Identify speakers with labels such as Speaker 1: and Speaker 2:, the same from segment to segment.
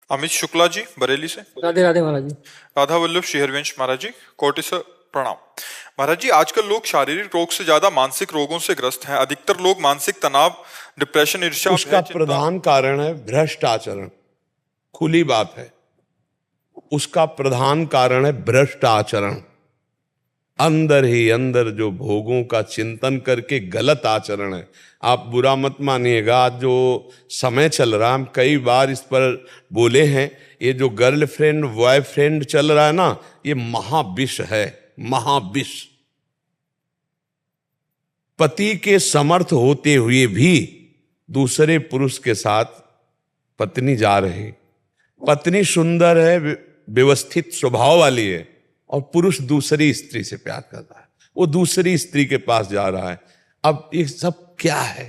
Speaker 1: अमित शुक्ला जी बरेली से।
Speaker 2: राधे राधे महाराज जी।
Speaker 1: राधा वल्लभ शेहरवंश महाराज जी, कोटि से प्रणाम। महाराज जी, आजकल लोग शारीरिक रोग से ज्यादा मानसिक रोगों से ग्रस्त हैं। अधिकतर लोग मानसिक तनाव, डिप्रेशन, ईर्ष्या,
Speaker 3: उसका
Speaker 1: भय, चिंता।
Speaker 3: प्रधान कारण है भ्रष्ट आचरण। खुली बात है, उसका प्रधान कारण है भ्रष्ट आचरण। अंदर ही अंदर जो भोगों का चिंतन करके गलत आचरण है। आप बुरा मत मानिएगा, आज जो समय चल रहा है, हम कई बार इस पर बोले हैं, ये जो गर्लफ्रेंड बॉयफ्रेंड चल रहा है ना, ये महाविष है, महाविष। पति के समर्थ होते हुए भी दूसरे पुरुष के साथ पत्नी जा रही, पत्नी सुंदर है, व्यवस्थित स्वभाव वाली है, और पुरुष दूसरी स्त्री से प्यार कर रहा है, वो दूसरी स्त्री के पास जा रहा है। अब ये सब क्या है?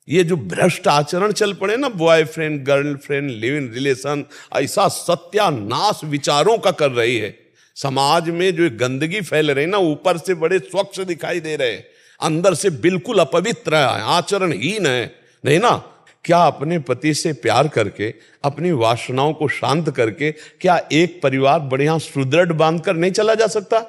Speaker 3: ये जो भ्रष्ट आचरण चल पड़े ना, boyfriend girlfriend live in relation, ऐसा सत्यानाश विचारों का कर रही है। समाज में जो गंदगी फैल रही ना, ऊपर से बड़े स्वच्छ दिखाई दे रहे, अंदर से बिल्कुल अपवित्र है, आचरणहीन है। नहीं ना, क्या अपने पति से प्यार करके, अपनी वासनाओं को शांत करके, क्या एक परिवार बढ़िया सुदृढ़ बांधकर नहीं चला जा सकता?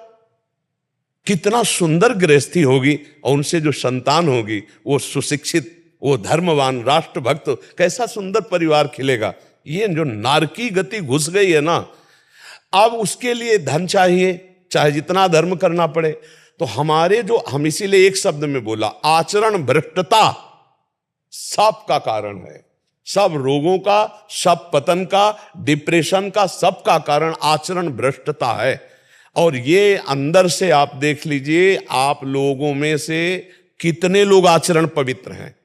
Speaker 3: कितना सुंदर गृहस्थी होगी, और उनसे जो संतान होगी वो सुशिक्षित, वो धर्मवान, राष्ट्रभक्त, कैसा सुंदर परिवार खिलेगा। ये जो नारकी गति घुस गई है ना, अब उसके लिए धन चाहिए, चाहे जितना धर्म करना पड़े। तो हमारे जो, हम इसीलिए एक शब्द में बोला, आचरण भ्रष्टता सब का कारण है। सब रोगों का, सब पतन का, डिप्रेशन का, सब का कारण आचरण भ्रष्टता है। और ये अंदर से आप देख लीजिए, आप लोगों में से कितने लोग आचरण पवित्र हैं।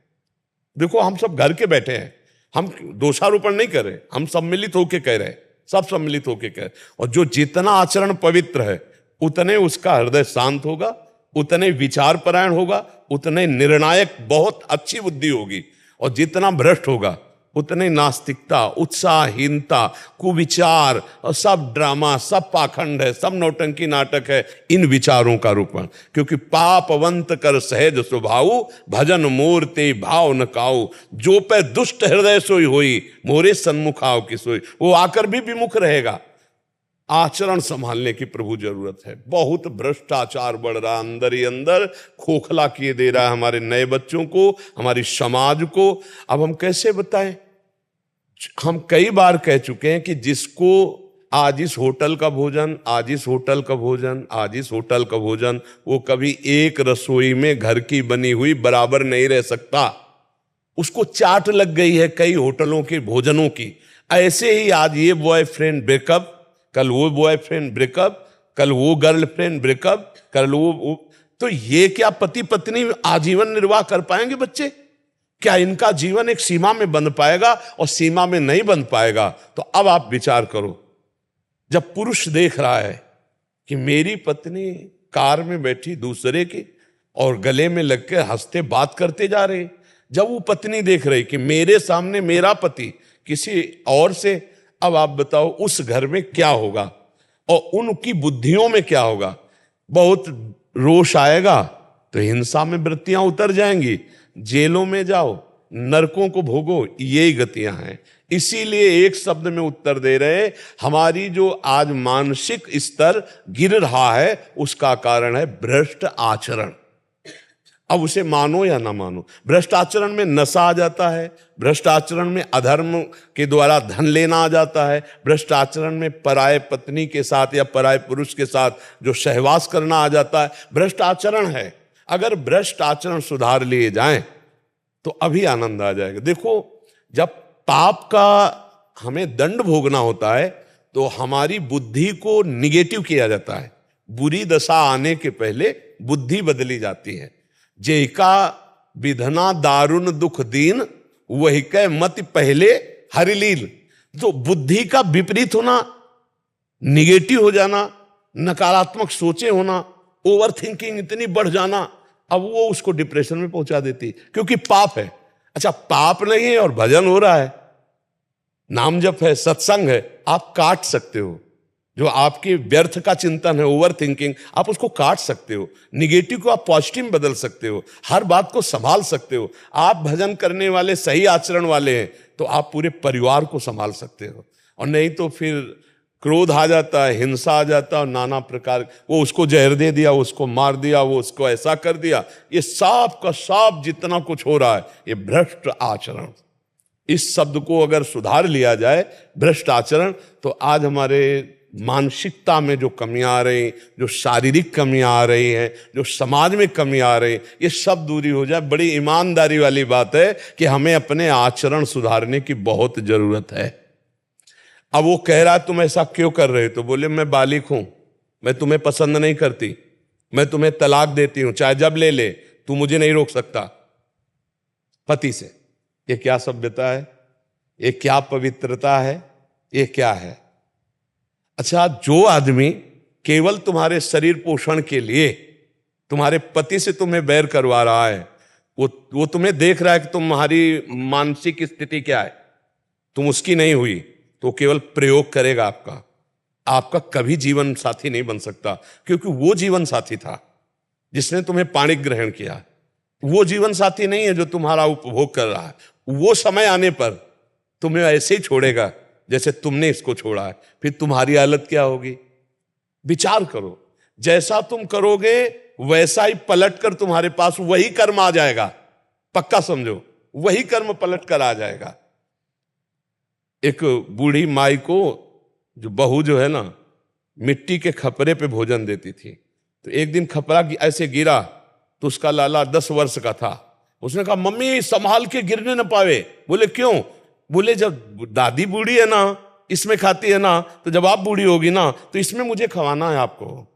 Speaker 3: देखो, हम सब घर के बैठे हैं, हम दोषारोपण नहीं कर रहे, हम सम्मिलित होकर कह रहे, सब सम्मिलित होकर कह रहे। और जो जितना आचरण पवित्र है, उतने उसका हृदय शांत होगा, उतने विचारपरायण होगा, उतने निर्णायक, बहुत अच्छी बुद्धि होगी। और जितना भ्रष्ट होगा, उतने नास्तिकता, उत्साहहीनता, कुविचार, और सब ड्रामा, सब पाखंड है, सब नौटंकी नाटक है, इन विचारों का रूपण। क्योंकि पापवंत कर सहज स्वभाव, भजन मूर्ति भाव न काऊ, जो पे दुष्ट हृदय सोई होई, मोरे सन्मुख आओ की सोई। वो आकर भी विमुख रहेगा। आचरण संभालने की प्रभु जरूरत है। बहुत भ्रष्टाचार बढ़ रहा, अंदर ही अंदर खोखला किए दे रहा है हमारे नए बच्चों को, हमारी समाज को। अब हम कैसे बताएं? हम कई बार कह चुके हैं कि जिसको आज इस होटल का भोजन, आज इस होटल का भोजन, आज इस होटल का भोजन, वो कभी एक रसोई में घर की बनी हुई बराबर नहीं रह सकता। उसको चाट लग गई है कई होटलों के भोजनों की। ऐसे ही आज ये बॉयफ्रेंड ब्रेकअप, कल वो बॉयफ्रेंड ब्रेकअप, कल वो गर्लफ्रेंड ब्रेकअप, कल वो। तो ये क्या पति पत्नी आजीवन निर्वाह कर पाएंगे बच्चे? क्या इनका जीवन एक सीमा में बंध पाएगा? और सीमा में नहीं बंध पाएगा तो अब आप विचार करो, जब पुरुष देख रहा है कि मेरी पत्नी कार में बैठी दूसरे की और गले में लग के हंसते बात करते जा रहे, जब वो पत्नी देख रही कि मेरे सामने मेरा पति किसी और से, अब आप बताओ उस घर में क्या होगा और उनकी बुद्धियों में क्या होगा? बहुत रोष आएगा, तो हिंसा में वृत्तियां उतर जाएंगी, जेलों में जाओ, नरकों को भोगो, यही गतियां हैं। इसीलिए एक शब्द में उत्तर दे रहे, हमारी जो आज मानसिक स्तर गिर रहा है, उसका कारण है भ्रष्ट आचरण। अब उसे मानो या ना मानो, भ्रष्ट आचरण में नशा आ जाता है, भ्रष्ट आचरण में अधर्म के द्वारा धन लेना आ जाता है, भ्रष्ट आचरण में पराये पत्नी के साथ या पराये पुरुष के साथ जो सहवास करना आ जाता है, भ्रष्ट आचरण है। अगर भ्रष्ट आचरण सुधार लिए जाएं तो अभी आनंद आ जाएगा। देखो, जब पाप का हमें दंड भोगना होता है तो हमारी बुद्धि को निगेटिव किया जाता है। बुरी दशा आने के पहले बुद्धि बदली जाती है। जेका विधना दारुण दुख दीन, वही कै मति पहले हरिलील। तो बुद्धि का विपरीत होना, निगेटिव हो जाना, नकारात्मक सोचे होना, ओवर थिंकिंग इतनी बढ़ जाना, अब वो उसको डिप्रेशन में पहुंचा देती, क्योंकि पाप है। अच्छा, पाप नहीं है और भजन हो रहा है, नाम जप है, सत्संग है, आप काट सकते हो, जो आपके व्यर्थ का चिंतन है, ओवर थिंकिंग, आप उसको काट सकते हो, निगेटिव को आप पॉजिटिव में बदल सकते हो, हर बात को संभाल सकते हो। आप भजन करने वाले, सही आचरण वाले हैं तो आप पूरे परिवार को संभाल सकते हो। और नहीं तो फिर क्रोध आ जाता है, हिंसा आ जाता है, और नाना प्रकार, वो उसको जहर दे दिया, उसको मार दिया, वो उसको ऐसा कर दिया। ये सब का सब जितना कुछ हो रहा है, ये भ्रष्ट आचरण। इस शब्द को अगर सुधार लिया जाए, भ्रष्ट आचरण, तो आज हमारे मानसिकता में जो कमियां आ रही, जो शारीरिक कमियां आ रही हैं, जो समाज में कमी आ रही, ये सब दूरी हो जाए। बड़ी ईमानदारी वाली बात है कि हमें अपने आचरण सुधारने की बहुत जरूरत है। अब वो कह रहा है तुम ऐसा क्यों कर रहे हो, तो बोले मैं बालिक हूं, मैं तुम्हें पसंद नहीं करती, मैं तुम्हें तलाक देती हूं, चाहे जब ले ले, तू मुझे नहीं रोक सकता। पति से, ये क्या सभ्यता है, ये क्या पवित्रता है, ये क्या है? अच्छा, जो आदमी केवल तुम्हारे शरीर पोषण के लिए तुम्हारे पति से तुम्हें बैर करवा रहा है, वो तुम्हें देख रहा है कि तुम्हारी मानसिक स्थिति क्या है, तुम उसकी नहीं हुई, तो केवल प्रयोग करेगा आपका कभी जीवन साथी नहीं बन सकता। क्योंकि वो जीवन साथी था जिसने तुम्हें पाणिक ग्रहण किया, वो जीवन साथी नहीं है जो तुम्हारा उपभोग कर रहा है। वो समय आने पर तुम्हें ऐसे ही छोड़ेगा जैसे तुमने इसको छोड़ा है। फिर तुम्हारी हालत क्या होगी? विचार करो, जैसा तुम करोगे वैसा ही पलट कर तुम्हारे पास वही कर्म आ जाएगा। पक्का समझो, वही कर्म पलट कर आ जाएगा। एक बूढ़ी माई को जो बहू जो है ना, मिट्टी के खपरे पे भोजन देती थी, तो एक दिन खपरा ऐसे गिरा तो उसका लाला 10 वर्ष का था। उसने कहा मम्मी संभाल के गिरने न पावे। बोले क्यों? बोले जब दादी बूढ़ी है ना, इसमें खाती है ना, तो जब आप बूढ़ी होगी ना तो इसमें मुझे खवाना है आपको।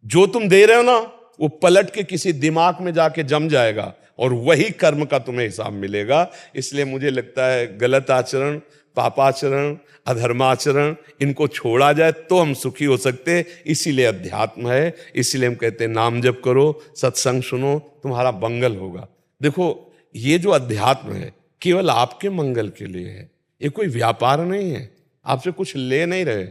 Speaker 3: जो तुम दे रहे हो ना वो पलट के किसी दिमाग में जाके जम जाएगा और वही कर्म का तुम्हें हिसाब मिलेगा। इसलिए मुझे लगता है गलत आचरण, पापाचरण, अधर्माचरण, इनको छोड़ा जाए तो हम सुखी हो सकते हैं। इसीलिए अध्यात्म है, इसीलिए हम कहते हैं नाम जप करो, सत्संग सुनो, तुम्हारा मंगल होगा। देखो, ये जो अध्यात्म है केवल आपके मंगल के लिए है, ये कोई व्यापार नहीं है। आपसे कुछ ले नहीं रहे,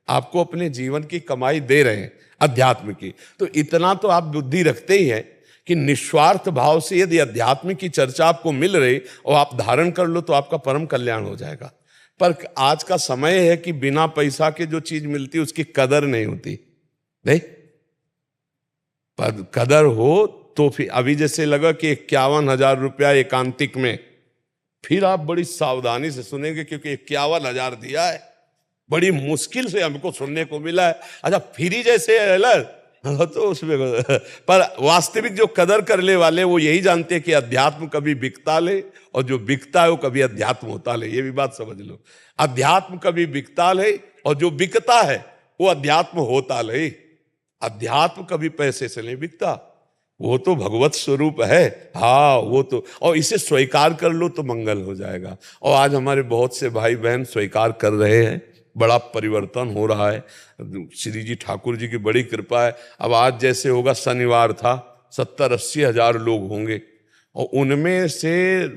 Speaker 3: आपको अपने जीवन की कमाई दे रहे हैं अध्यात्म की। तो इतना तो आप बुद्धि रखते ही है कि निस्वार्थ भाव से यदि अध्यात्म की चर्चा आपको मिल रही और आप धारण कर लो तो आपका परम कल्याण हो जाएगा। पर आज का समय है कि बिना पैसा के जो चीज मिलती है उसकी कदर नहीं होती। नहीं, पर कदर हो तो फिर अभी जैसे लगा कि 51,000 रुपया एकांतिक में, फिर आप बड़ी सावधानी से सुनेंगे क्योंकि 51,000 दिया है, बड़ी मुश्किल से हमको सुनने को मिला है। अच्छा, फ्री जैसे अलग तो उसमें, पर वास्तविक जो कदर करने वाले वो यही जानते हैं कि अध्यात्म कभी बिकता ले और जो बिकता है वो कभी अध्यात्म होता ले। ये भी बात समझ लो, अध्यात्म कभी बिकता ले और जो बिकता है वो अध्यात्म होता ले। अध्यात्म कभी पैसे से नहीं बिकता, वो तो भगवत स्वरूप है। हाँ, वो तो, और इसे स्वीकार कर लो तो मंगल हो जाएगा। और आज हमारे बहुत से भाई बहन स्वीकार कर रहे हैं, बड़ा परिवर्तन हो रहा है। श्री जी ठाकुर जी की बड़ी कृपा है। अब आज जैसे होगा, शनिवार था, 70-80 हजार लोग होंगे और उनमें से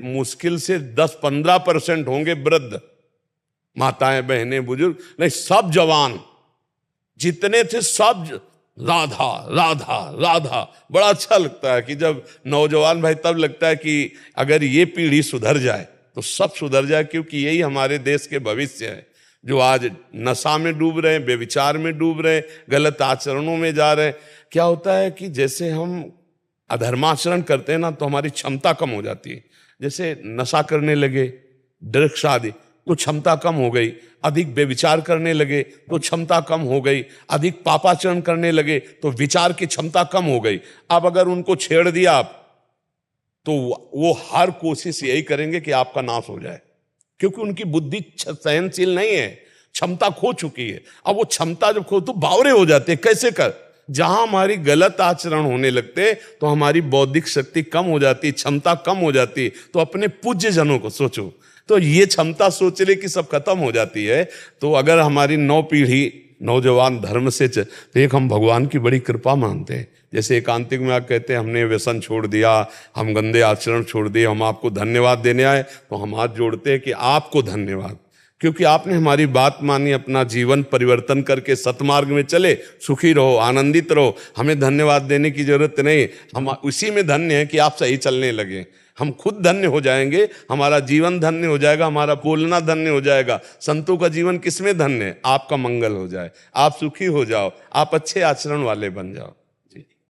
Speaker 3: मुश्किल से 10-15% होंगे वृद्ध, माताएं, बहनें, बुजुर्ग नहीं, सब जवान जितने थे सब राधा राधा राधा। बड़ा अच्छा लगता है कि जब नौजवान भाई, तब लगता है कि अगर ये पीढ़ी सुधर जाए तो सब सुधर जाए, क्योंकि यही हमारे देश के भविष्य है। जो आज नशा में डूब रहे हैं, बेविचार में डूब रहे हैं, गलत आचरणों में जा रहे हैं। क्या होता है कि जैसे हम अधर्माचरण करते हैं ना तो हमारी क्षमता कम हो जाती है। जैसे नशा करने लगे, ड्रग्स आदि, तो क्षमता कम हो गई। अधिक बेविचार करने लगे तो क्षमता कम हो गई। अधिक पापाचरण करने लगे तो विचार की क्षमता कम हो गई। अब अगर उनको छेड़ दिया आप तो वो हर कोशिश यही करेंगे कि आपका नाश हो जाए, क्योंकि उनकी बुद्धि सहनशील नहीं है, क्षमता खो चुकी है। अब वो क्षमता जब खो तो बावरे हो जाते हैं। कैसे कर? जहां हमारी गलत आचरण होने लगते तो हमारी बौद्धिक शक्ति कम हो जाती, क्षमता कम हो जाती। तो अपने पूज्य जनों को सोचो, तो ये क्षमता सोचने की सब खत्म हो जाती है। तो अगर हमारी 9 पीढ़ी नौजवान धर्म से तो एक हम भगवान की बड़ी कृपा मानते हैं। जैसे एकांतिक में आप कहते हैं हमने व्यसन छोड़ दिया, हम गंदे आचरण छोड़ दिए, हम आपको धन्यवाद देने आए, तो हम हाथ जोड़ते हैं कि आपको धन्यवाद। क्योंकि आपने हमारी बात मानी, अपना जीवन परिवर्तन करके सतमार्ग में चले। सुखी रहो, आनंदित रहो, हमें धन्यवाद देने की जरूरत नहीं, हम उसी में धन्य हैं कि आप सही चलने लगे। हम खुद धन्य हो जाएंगे, हमारा जीवन धन्य हो जाएगा, हमारा बोलना धन्य हो जाएगा। संतों का जीवन किसमें धन्य है? आपका मंगल हो जाए, आप सुखी हो जाओ, आप अच्छे आचरण वाले बन जाओ।